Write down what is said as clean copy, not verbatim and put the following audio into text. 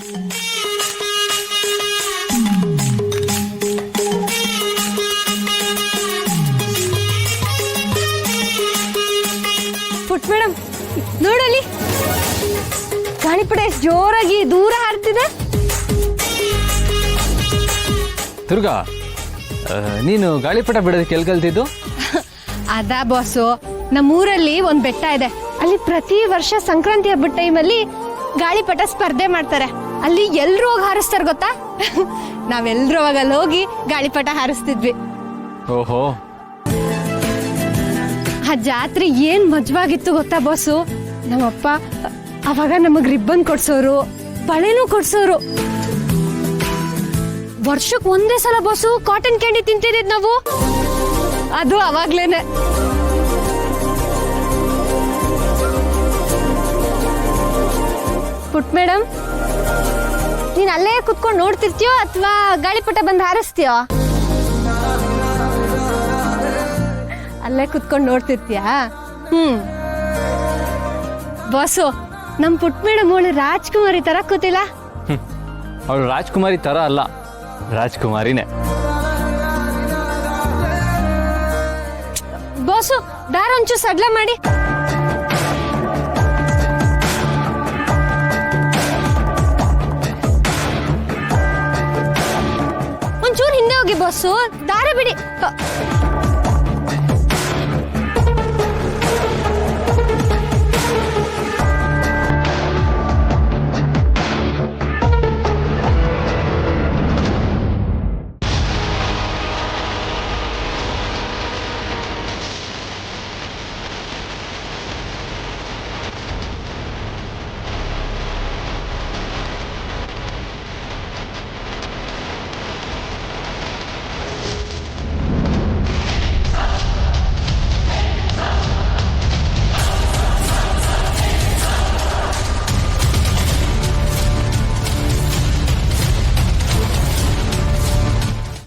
ಪುಟ್ madam ನೋಡಲಿ, ಗಾಳಿಪಟ ಎಷ್ಟು ಜೋರಾಗಿ ದೂರ ಹಾರ್ತಿದೆ. ದುರ್ಗಾ, ನೀನು ಗಾಳಿಪಟ ಬಿಡೋದಕ್ಕೆ ಎಲ್ಲಿ ಕಲ್ತಿದ್ದು? ಅದಾ ಬಾಸು, ನಮ್ಮೂರಲ್ಲಿ ಒಂದ್ ಬೆಟ್ಟ ಇದೆ. ಅಲ್ಲಿ ಪ್ರತಿ ವರ್ಷ ಸಂಕ್ರಾಂತಿ ಹಬ್ಬದ ಟೈಮಲ್ಲಿ ಗಾಳಿಪಟ ಸ್ಪರ್ಧೆ ಮಾಡ್ತಾರೆ. ಅಲ್ಲಿ ಎಲ್ರು ಹೋಗಿ ಹಾರಿಸ್ತಾರ ಗೊತ್ತಾ? ನಾವೆಲ್ರು ಅವಾಗ ಅಲ್ಲಿ ಹೋಗಿ ಗಾಳಿಪಟ ಹಾರಿಸ್ತಿದ್ವಿ. ಓಹೋ, ಆ ಜಾತ್ರೆ ಏನ್ ಮಜವಾಗಿತ್ತು ಗೊತ್ತಾ ಬಾಸು. ನಮ್ಮಪ್ಪ ಅವಾಗ ನಮಗ್ ರಿಬ್ಬನ್ ಕೊಡ್ಸೋರು, ಬಳೆನೂ ಕೊಡ್ಸೋರು. ವರ್ಷಕ್ಕೆ ಒಂದೇ ಸಲ ಬಾಸು ಕಾಟನ್ ಕ್ಯಾಂಡಿ ತಿಂತಿದ್ದಿದ್ ನಾವು, ಅದು ಅವಾಗ್ಲೇನೆ. ಪುಟ್ ಮೇಡಮ್, ನೀನ್ ಅಲ್ಲೇ ಕುತ್ಕೊಂಡು ನೋಡ್ತಿರ್ತೀಯೋ ಅಥವಾ ಗಾಳಿಪಟ ಬಂದು ಹಾರಿಸ್ತೀಯೋ? ಅಲ್ಲೇ ಕುತ್ಕೊಂಡು ನೋಡ್ತಿರ್ತೀಯಾ? ಬಾಸು, ನಮ್ ಪುಟ್ ಮೇಡಮ್ ಅವಳು ರಾಜ್ಕುಮಾರಿ ತರ ಕೂತಿಲ್ಲ? ಅವಳು ರಾಜ್ಕುಮಾರಿ ತರ ಅಲ್ಲ, ರಾಜ್ಕುಮಾರಿನೇ. ಬಾಸು, ದಾರ ಒಂಚೂರು ಸಡ್ಲ ಮಾಡಿ. ಒಂಚೂರು ಹಿಂದೆ ಹೋಗಿ ಬಾಸು, ದಾರ ಬಿಡಿ.